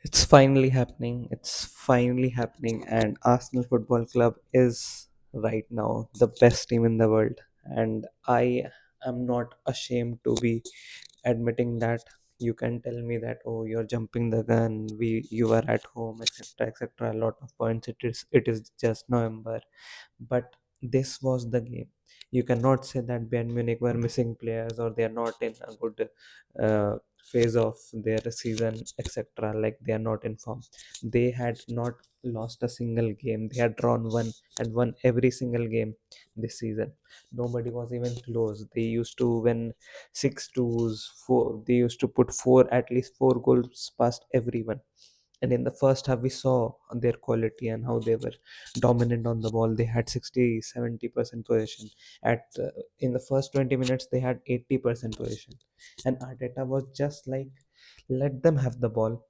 It's finally happening. It's finally happening. And Arsenal Football Club is right now the best team in the world. And I am not ashamed to be admitting that. You can tell me that, oh, you're jumping the gun, you were at home, etc., etc. A lot of points. It is just November, but this was the game. You cannot say that Bayern Munich were missing players or they are not in a good phase of their season, etc. Like they are not in form. They had not lost a single game. They had drawn one and won every single game this season. Nobody was even close. They used to win 6-2s, four. They used to put at least four goals past everyone. And in the first half, we saw their quality and how they were dominant on the ball. They had 60-70% possession. In the first 20 minutes, they had 80% possession. And Arteta was just like, let them have the ball.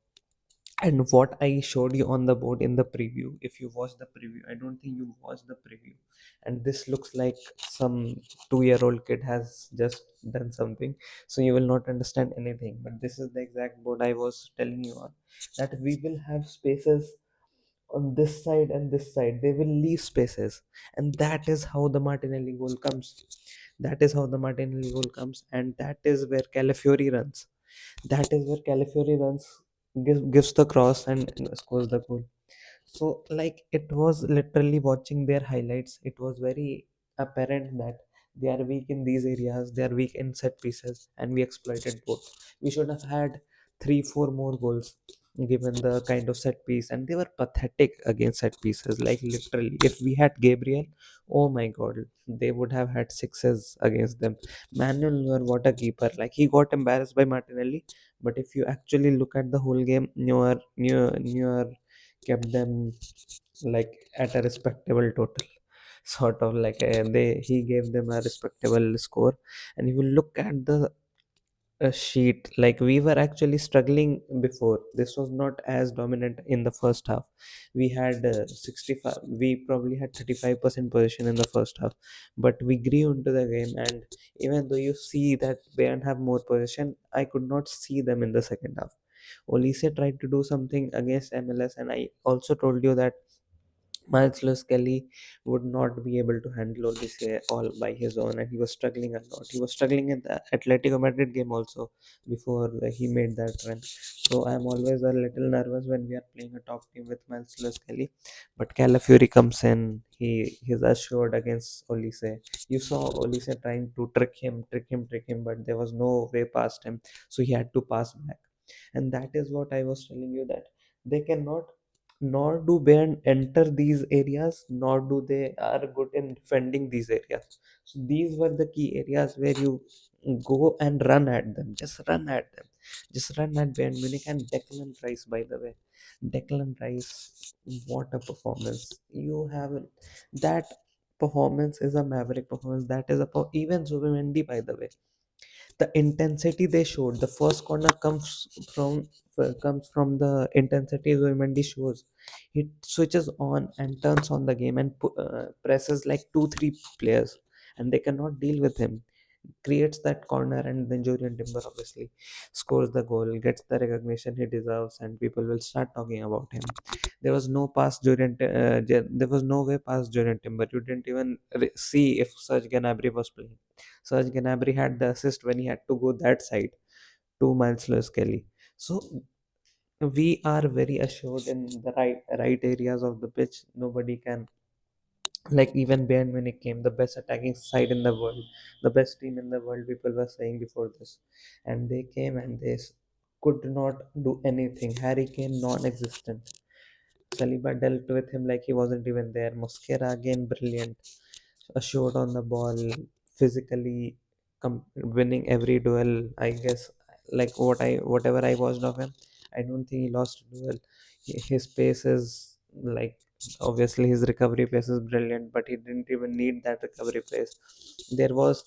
And what I showed you on the board in the preview, if you watch the preview, I don't think you watched the preview. And this looks like some 2-year-old kid has just done something. So you will not understand anything. But this is the exact board I was telling you on, that we will have spaces on this side and this side. They will leave spaces. And that is how the Martinelli goal comes. That is how the Martinelli goal comes. And that is where Calafiori runs. That is where Calafiori runs, gives the cross and scores the goal. So, like, it was literally watching their highlights. It was very apparent that they are weak in these areas, they are weak in set pieces, and we exploited both. We should have had 3-4 more goals given the kind of set piece, and they were pathetic against set pieces. Like, literally, if we had Gabriel, oh my god, they would have had sixes against them. Manuel Neuer, what a keeper! Like, he got embarrassed by Martinelli, but if you actually look at the whole game, Neuer kept them like at a respectable total. Sort of like he gave them a respectable score. And if you look at the sheet, like we were actually struggling before. This was not as dominant in the first half. We had 65, we probably had 35% position in the first half, but we grew into the game. And even though you see that Bayern have more position, I could not see them in the second half. Olise tried to do something against MLS, and I also told you that Miles Kelly would not be able to handle all this all by his own, and he was struggling a lot. He was struggling in the Atletico Madrid game also before he made that run. So I'm always a little nervous when we are playing a top team with Miles Kelly. But Calafiori comes in, he's assured against Olise. You saw Olise trying to trick him, but there was no way past him, so he had to pass back. And that is what I was telling you, that they cannot, nor do Bayern enter these areas, nor do they are good in defending these areas. So these were the key areas where you go and run at them. Just run at them. Just run at Bayern Munich. And Declan Rice, by the way, Declan Rice, what a performance! You have that performance is a maverick performance. That is even Zubimendi, by the way, the intensity they showed. The first corner comes from the intensity Zubimendi shows. He switches on and turns on the game and presses like 2-3 players, and they cannot deal with him. Creates that corner, and then Julian Timber obviously scores the goal, gets the recognition he deserves, and people will start talking about him. There was no pass there was no way past Julian Timber. You didn't even see if Serge Gnabry was playing. Serge Gnabry had the assist when he had to go that side to Miles Lewis Kelly. So we are very assured in the right areas of the pitch. Nobody can, like, even Bayern Munich came, the best attacking side in the world, the best team in the world, people were saying before this, and they came and could not do anything. Harry Kane non-existent. Saliba dealt with him like he wasn't even there. Mosquera again brilliant, assured on the ball, physically winning every duel. I guess, like, whatever I watched of him, I don't think he lost a duel. His pace is like, obviously his recovery pace is brilliant, but he didn't even need that recovery pace. There was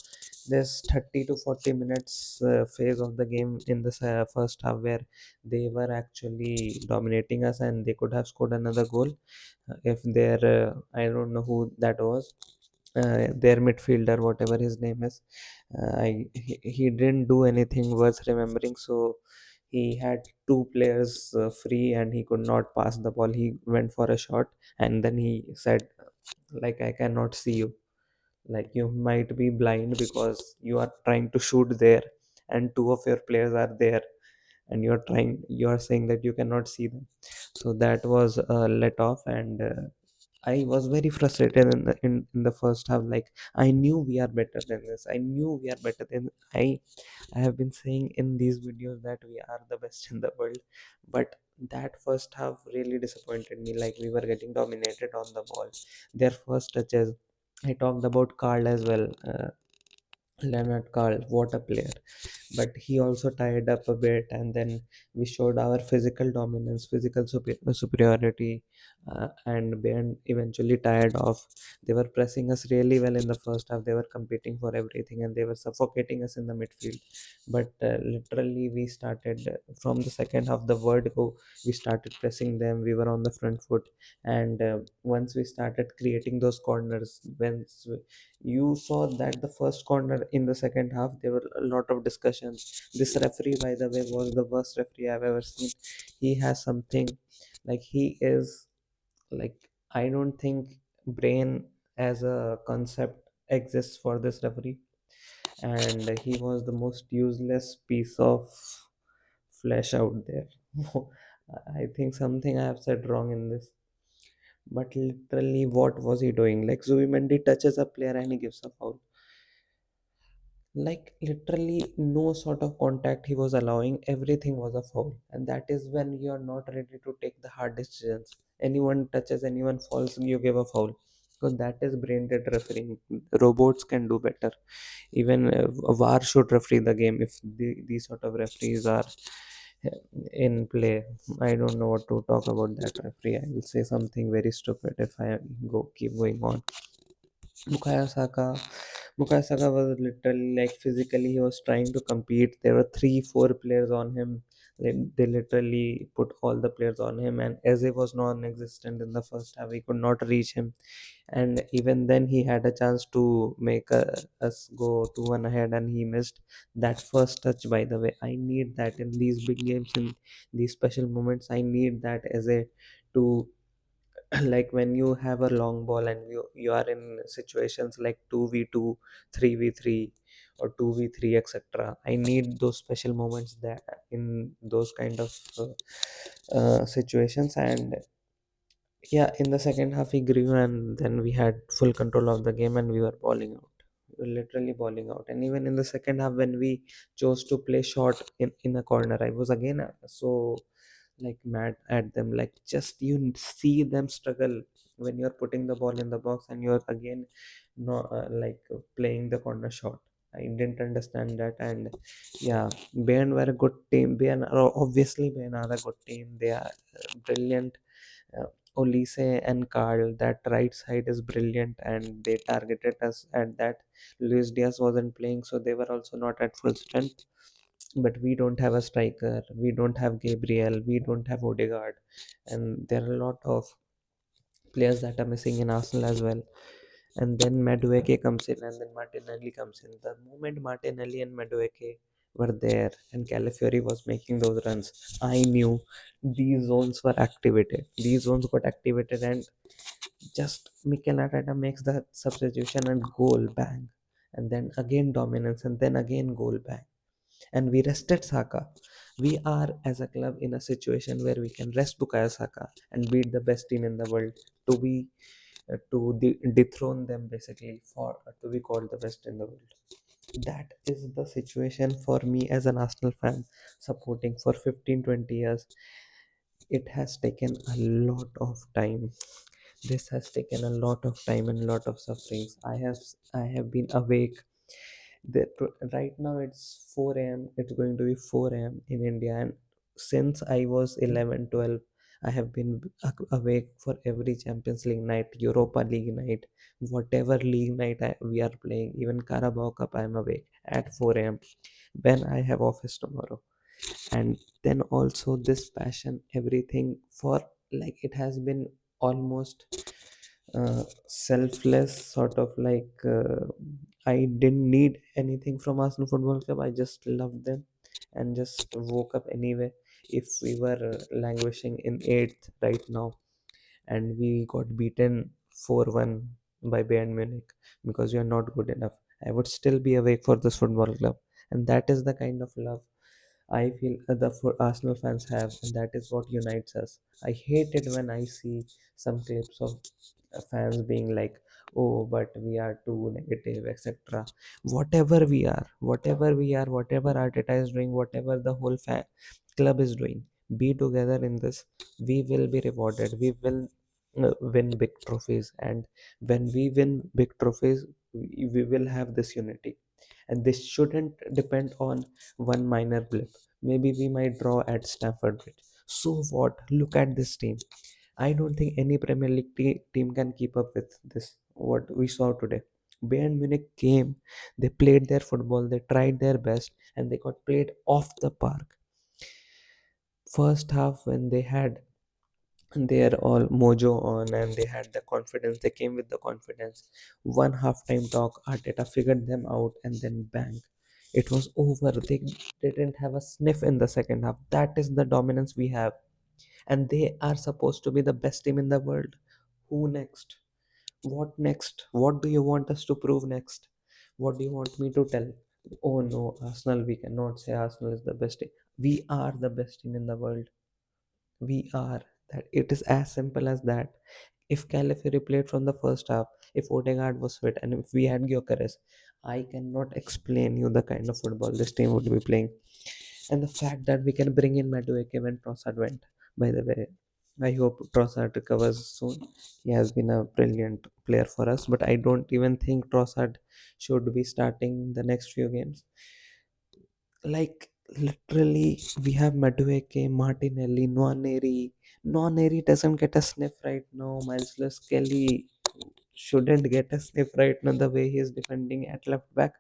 this 30 to 40 minutes phase of the game in the first half where they were actually dominating us, and they could have scored another goal if their I don't know who that was, their midfielder, whatever his name is. He didn't do anything worth remembering, so he had two players free and he could not pass the ball. He went for a shot and then he said, like, I cannot see you. Like, you might be blind because you are trying to shoot there and two of your players are there, and you're saying that you cannot see them. So that was let off, and I was very frustrated in the first half. Like, I knew we are better than this. I knew we are better than I have been saying in these videos that we are the best in the world. But that first half really disappointed me. Like, we were getting dominated on the ball. Their first touches. I talked about Carl as well. Leonard Carl, what a player. But he also tied up a bit, and then we showed our physical dominance, physical superiority, and Bayern eventually tired off. They were pressing us really well in the first half. They were competing for everything, and they were suffocating us in the midfield. But literally, we started from the second half, the word go, we started pressing them. We were on the front foot, and once we started creating those corners, when you saw that the first corner in the second half, there were a lot of discussions. This referee, by the way, was the worst referee I've ever seen. He has something, like, he is, like, I don't think brain as a concept exists for this referee. And he was the most useless piece of flesh out there. I think something I have said wrong in this. But literally, what was he doing? Like, Zubimendi touches a player and he gives a foul. Like, literally no sort of contact he was allowing. Everything was a foul, and that is when you are not ready to take the hard decisions. Anyone touches, anyone falls, you give a foul, because that is brain dead refereeing. Robots can do better. Even VAR should referee the game if these sort of referees are uh, in play. I don't know what to talk about that referee. I will say something very stupid if I go keep going on. Bukayo Saka. Bukayo Saka was literally, like, physically he was trying to compete. There were 3 4 players on him. Like, they literally put all the players on him, and Eze was non-existent in the first half. We could not reach him, and even then he had a chance to make us go 2-1 ahead, and he missed that first touch. By the way, I need that in these big games, in these special moments. I need that Eze to like, when you have a long ball and you are in situations like 2v2, 3v3, or 2v3, etc. I need those special moments that in those kind of situations. And yeah, in the second half he grew, and then we had full control of the game and we were balling out. We were literally balling out. And even in the second half, when we chose to play short in a corner, I was again so, like, mad at them. Like, just you see them struggle when you're putting the ball in the box and you're again no playing the corner shot. I didn't understand that. And yeah, Bayern were a good team. Bayern are obviously, Bayern are a good team. They are brilliant. uh, Olise and Carl, that right side is brilliant, and they targeted us at that. Luis Diaz wasn't playing, so they were also not at full strength. But we don't have a striker, we don't have Gabriel, we don't have Odegaard, and there are a lot of players that are missing in Arsenal as well. And then Madueke comes in, and then Martinelli comes in. The moment Martinelli and Madueke were there and Calafiori was making those runs, I knew these zones were activated. These zones got activated, and just Mikel Arteta makes the substitution and goal, bang. And then again dominance, and then again goal, bang. And we rested Saka. We are, as a club, in a situation where we can rest Bukayo Saka and beat the best team in the world, to be dethrone them, basically, for to be called the best in the world. That is the situation for me as an Arsenal fan, supporting for 15 20 years. It has taken a lot of time. This has taken a lot of time and a lot of sufferings. I have been awake. Right now it's 4 a.m. It's going to be 4 a.m. in India, and since I was 11 12, I have been awake for every Champions League night, Europa League night, whatever league night we are playing, even Carabao Cup. I am awake at 4 a.m. when I have office tomorrow. And then also this passion, everything for, like, it has been almost selfless, sort of like, I didn't need anything from Arsenal Football Club. I just loved them. and just woke up anyway. If we were languishing in 8th right now and we got beaten 4-1 by Bayern Munich because we are not good enough, I would still be awake for this football club. And that is the kind of love I feel the for Arsenal fans have, and that is what unites us. I hate it when I see some clips of fans being like, "Oh, but we are too negative, etc." Whatever Arteta is doing, whatever the whole club is doing, be together in this. We will be rewarded. We will win big trophies, and when we win big trophies, we will have this unity. And this shouldn't depend on one minor blip. Maybe we might draw at Stamford Bridge. So what? Look at this team. I don't think any Premier League team can keep up with this. What we saw today. Bayern Munich came, they played their football, they tried their best, and they got played off the park. First half, when they had their all mojo on and they had the confidence, they came with the confidence. One halftime talk, Arteta figured them out, and then bang, it was over. They didn't have a sniff in the second half. That is the dominance we have, and they are supposed to be the best team in the world. Who next? What next? What do you want us to prove next? What do you want me to tell? Oh no, Arsenal, we cannot say Arsenal is the best team. We are the best team in the world. We are. That it is as simple as that. If Calafiori played from the first half, if Odegaard was fit, and if we had Gyökeres, I cannot explain you the kind of football this team would be playing. And the fact that we can bring in Madueke when Trossard went. By the way, I hope Trossard recovers soon. He has been a brilliant player for us, but I don't even think Trossard should be starting the next few games. Like literally, we have Madueke, Martinelli, Nwaneri. Nwaneri doesn't get a sniff right now. Miles Kelly shouldn't get a sniff right now the way he is defending at left back.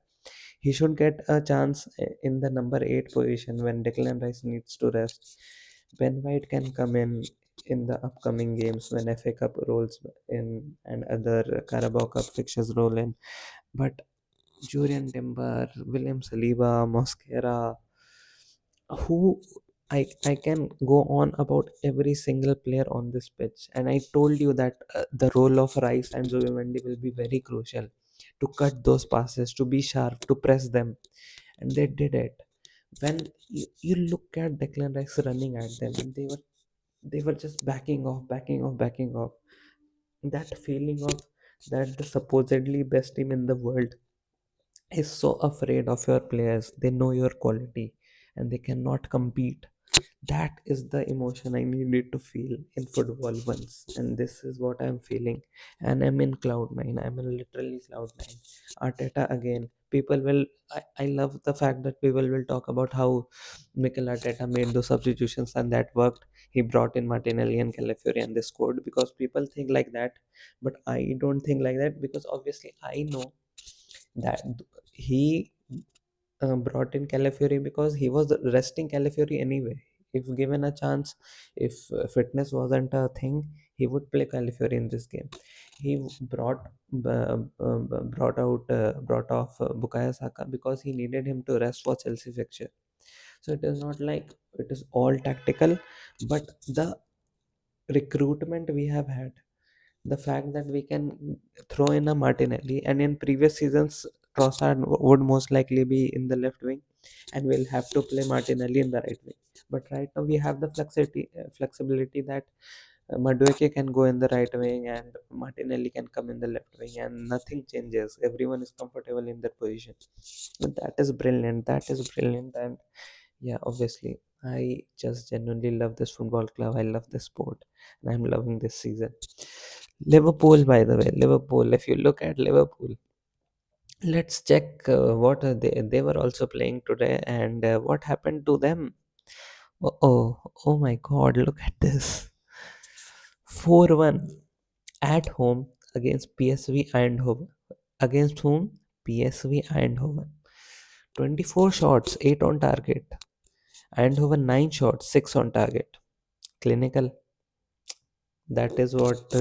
He should get a chance in the number 8 position when Declan Rice needs to rest. Ben White can come in the upcoming games when FA Cup rolls in and other Carabao Cup fixtures roll in. But Julian Timber, William Saliba, Mosquera, who I can go on about every single player on this pitch, and I told you that the role of Rice and Zubimendi will be very crucial to cut those passes, to be sharp, to press them, and they did it. When you look at Declan Rice running at them, and they were just backing off. That feeling of that the supposedly best team in the world is so afraid of your players. They know your quality and they cannot compete. That is the emotion I needed to feel in football once, and this is what I'm feeling. And I'm in cloud nine. I'm in literally cloud nine. Arteta again. People will. I love the fact that people will talk about how Mikel Arteta made those substitutions and that worked. He brought in Martinelli and Calafiori and they scored because people think like that, but I don't think like that because obviously I know that he brought in Calafiori because he was resting Calafiori anyway. If given a chance, if fitness wasn't a thing, he would play Calafiori in this game. He brought off Bukayo Saka because he needed him to rest for Chelsea fixture. So it is not like it is all tactical, but the recruitment we have had, the fact that we can throw in a Martinelli, and in previous seasons Trossard would most likely be in the left wing and we'll have to play Martinelli in the right wing. But right now we have the flexibility that Madueke can go in the right wing and Martinelli can come in the left wing, and nothing changes. Everyone is comfortable in their position. And that is brilliant. That is brilliant. And yeah, obviously, I just genuinely love this football club. I love this sport, and I'm loving this season. Liverpool, by the way, Liverpool. If you look at Liverpool, let's check what are they. They were also playing today, and what happened to them? Oh my God! Look at this. 4-1 at home against PSV Eindhoven. Against whom? PSV Eindhoven. 24 shots, 8 on target. Eindhoven 9 shots, 6 on target. Clinical. That is what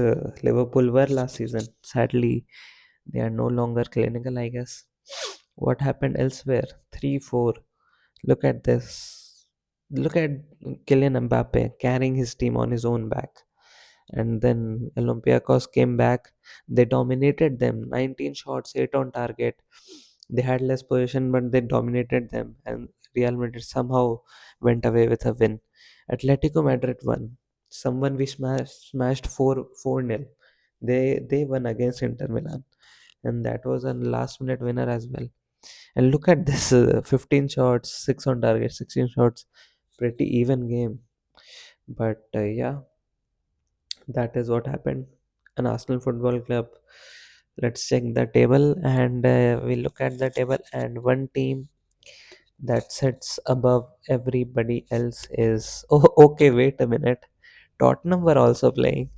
Liverpool were last season. Sadly, they are no longer clinical, I guess. What happened elsewhere? 3-4. Look at this. Look at Kylian Mbappe carrying his team on his own back. And then Olympiacos came back. They dominated them. 19 shots, 8 on target. They had less possession, but they dominated them. And Real Madrid somehow went away with a win. Atletico Madrid won. Someone we smashed 4 nil. They won against Inter Milan, and that was a last minute winner as well. And look at this, 15 shots, 6 on target, 16 shots. Pretty even game. But yeah, that is what happened. An Arsenal Football Club. Let's check the table, and we look at the table, and one team that sits above everybody else is. Oh, okay, wait a minute. Tottenham were also playing.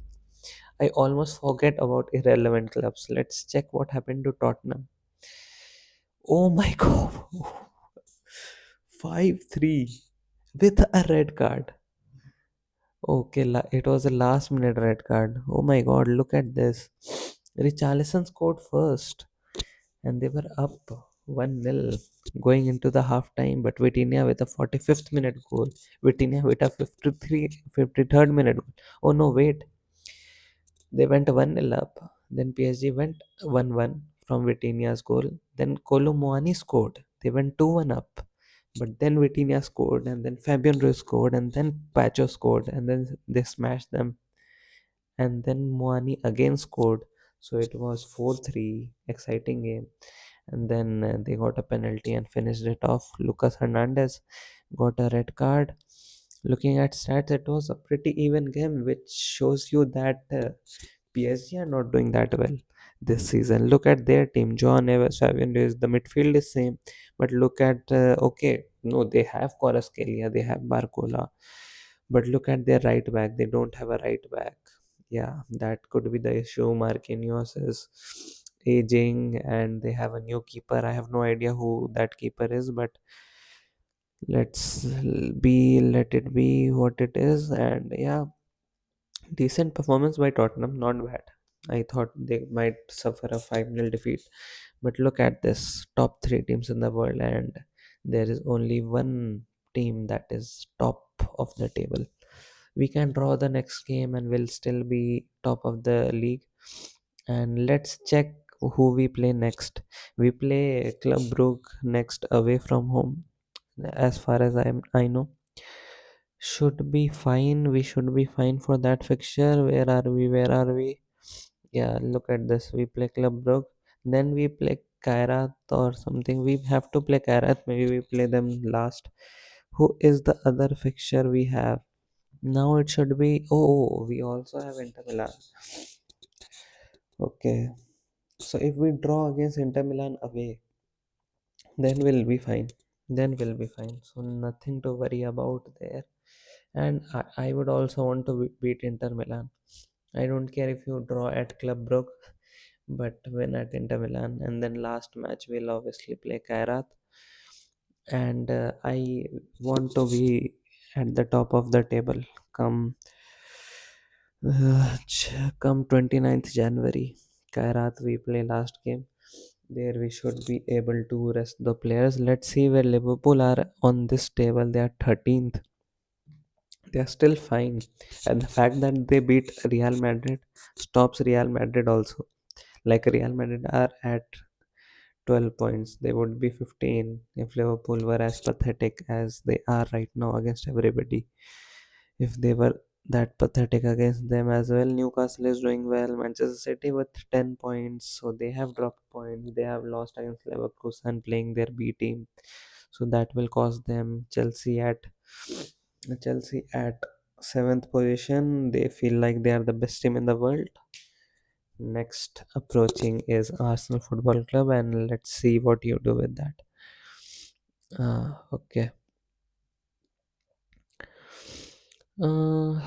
I almost forget about irrelevant clubs. Let's check what happened to Tottenham. Oh my god. 5-3 with a red card. Okay, it was a last minute red card. Oh my god, look at this. Richarlison scored first and they were up 1-0 going into the half time. But Vitinha with a 45th minute goal. Vitinha with a 53rd minute goal. Oh no, wait. They went 1-0 up. Then PSG went 1-1 from Vitinha's goal. Then Kolo Muani scored. They went 2-1 up. But then Vitinha scored, and then Fabian Ruiz scored, and then Pacho scored, and then they smashed them. And then Muani again scored. So it was 4-3, exciting game. And then they got a penalty and finished it off. Lucas Hernandez got a red card. Looking at stats, it was a pretty even game, which shows you that PSG are not doing that well this season. Look at their team. John Evans, Fabian Ruiz, the midfield is same. But look at, okay, no, they have Kvaratskhelia, they have Barcola. But look at their right back. They don't have a right back. Yeah, that could be the issue. Marquinhos is aging and they have a new keeper. I have no idea who that keeper is, but let's let it be what it is. And yeah, decent performance by Tottenham, not bad. I thought they might suffer a 5-0 defeat. But look at this, top 3 teams in the world, and there is only one team that is top of the table. We can draw the next game and we'll still be top of the league. And let's check who we play next. We play Club Brugge next away from home. As far as I know, should be fine. We should be fine for that fixture. Where are we? Where are we? Yeah, look at this. We play Club Brugge. Then we play Kairat or something. We have to play Kairat. Maybe we play them last. Who is the other fixture we have? Now it should be. Oh, we also have Inter Milan. Okay. So if we draw against Inter Milan away, then we'll be fine. Then we'll be fine. So nothing to worry about there. And I would also want to beat Inter Milan. I don't care if you draw at Club Brugge, but win at Inter Milan. And then last match we'll obviously play Kairat. And I want to be at the top of the table come come 29th January. Kairat we play last game. There we should be able to rest the players. Let's see where Liverpool are on this table. They are 13th. They are still fine. And the fact that they beat Real Madrid stops Real Madrid also. Like Real Madrid are at 12 points. They would be 15 if Liverpool were as pathetic as they are right now against everybody. If they were that pathetic against them as well. Newcastle is doing well. Manchester City with 10 points. So they have dropped points. They have lost against Leverkusen playing their B team. So that will cost them. Chelsea at seventh position. They feel like they are the best team in the world. Next approaching is Arsenal Football Club, and let's see what you do with that. Okay. Uh,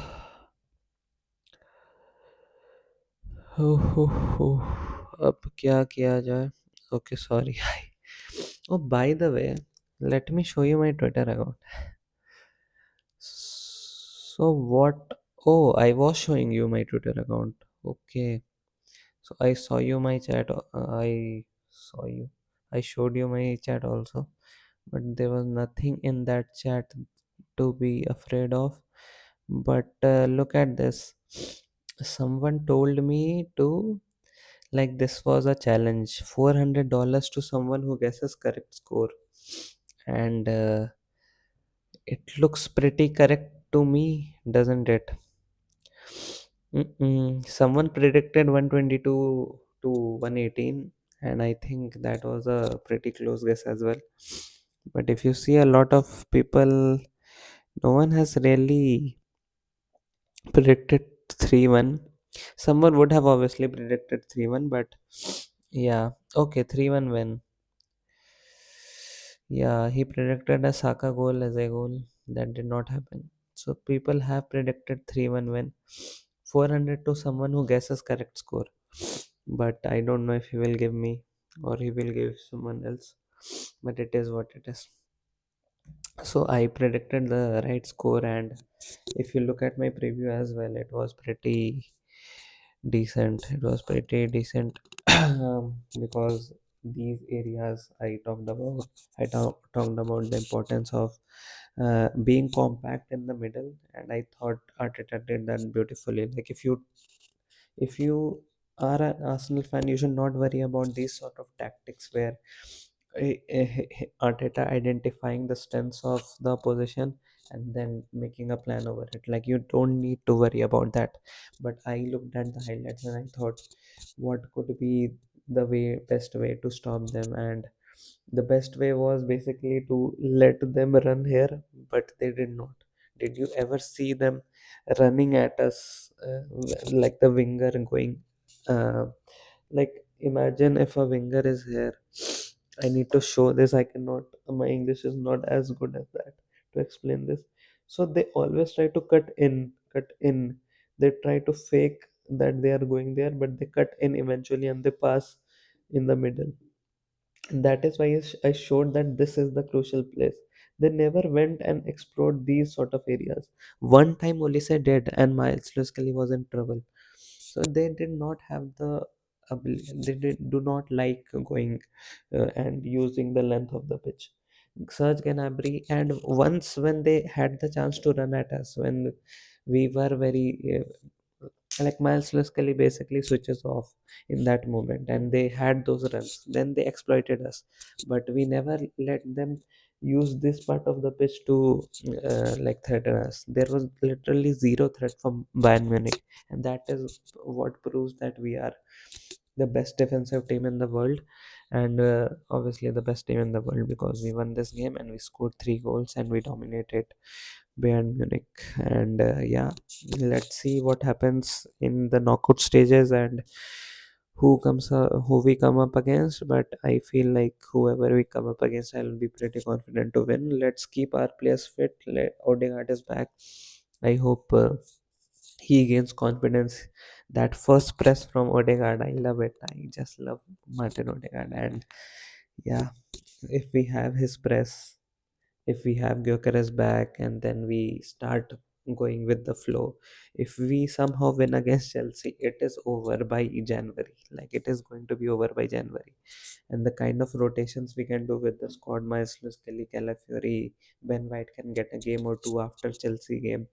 हो, हो, अब क्या किया जाए? Okay, sorry. Oh, by the way, let me show you my Twitter account. So what? Oh, I was showing you my Twitter account. Okay. So I saw you my chat. I saw you. I showed you my chat also. but there was nothing in that chat to be afraid of. But look at this. Someone told me to, like, this was a challenge, $400 to someone who guesses correct score. And it looks pretty correct to me, doesn't it? Someone predicted 122 to 118, and I think that was a pretty close guess as well. But if you see a lot of people, no one has really predicted 3-1. Someone would have obviously predicted 3-1, but yeah, okay, 3-1 win. Yeah, he predicted a Saka goal as a goal. That did not happen. So people have predicted 3-1 win. 400 to someone who guesses correct score. But I don't know if he will give me or he will give someone else. But it is what it is. So I predicted the right score, and if you look at my preview as well, it was pretty decent. It was pretty decent because these areas I talked about. Talked about the importance of being compact in the middle, and I thought Arteta did that beautifully. Like, if you are an Arsenal fan, you should not worry about these sort of tactics where Arteta identifying the strengths of the opposition and then making a plan over it. Like, you don't need to worry about that. But I looked at the highlights and I thought, what could be the best way to stop them? And the best way was basically to let them run here, but they did not. Did you ever see them running at us, like the winger going? Uh, like, imagine if a winger is here. I need to show this. I cannot. My English is not as good as that to explain this. So they always try to cut in, cut in. They try to fake that they are going there, but they cut in eventually and they pass in the middle. That is why I showed that this is the crucial place. They never went and explored these sort of areas. One time Olise did, and Miles Lewis Kelly was in trouble. So they did not have the ability. Do not like going and using the length of the pitch. Serge Gnabry, and once when they had the chance to run at us, when we were very like, Miles Lewis Kelly basically switches off in that moment, and they had those runs. Then they exploited us, but we never let them use this part of the pitch to like threaten us. There was literally zero threat from Bayern Munich, and that is what proves that we are the best defensive team in the world, and obviously the best team in the world because we won this game and we scored 3 goals and we dominated Bayern Munich. And yeah, let's see what happens in the knockout stages and who we come up against. But I feel like whoever we come up against, I'll be pretty confident to win. Let's keep our players fit. Odegaard is back. I hope he gains confidence. That first press from Odegaard, I love it. I just love Martin Odegaard. And yeah, if we have his press, if we have Gyökeres back, and then we start going with the flow, if we somehow win against Chelsea, it is over by January. Like, it is going to be over by January. And the kind of rotations we can do with the squad, Maestro Kelly, Calafiori, Ben White can get a game or two after Chelsea game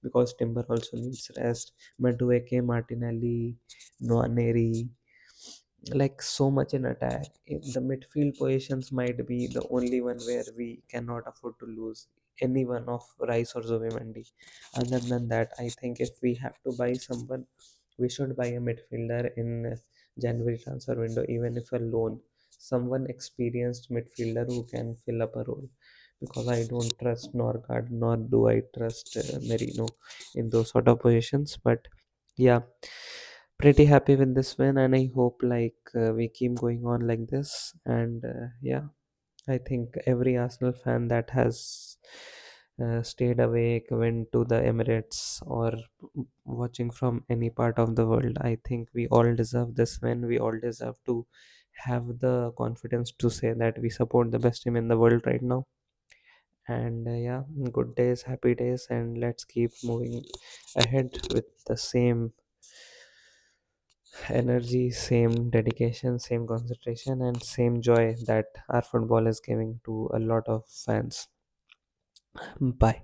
because Timber also needs rest. Madueke, Martinelli, Nwaneri, like, so much in attack. The midfield positions might be the only one where we cannot afford to lose any one of Rice or Zubimendi. Other than that, I think if we have to buy someone, we should buy a midfielder in January transfer window, even if a loan, someone experienced midfielder who can fill up a role, because I don't trust Norgard, nor do I trust Merino in those sort of positions. But yeah, pretty happy with this win, and I hope, like, we keep going on like this. And yeah, I think every Arsenal fan that has stayed awake, went to the Emirates, or watching from any part of the world, I think we all deserve this win. We all deserve to have the confidence to say that we support the best team in the world right now. And yeah, good days, happy days, and let's keep moving ahead with the same energy, same dedication, same concentration, and same joy that our football is giving to a lot of fans. Bye.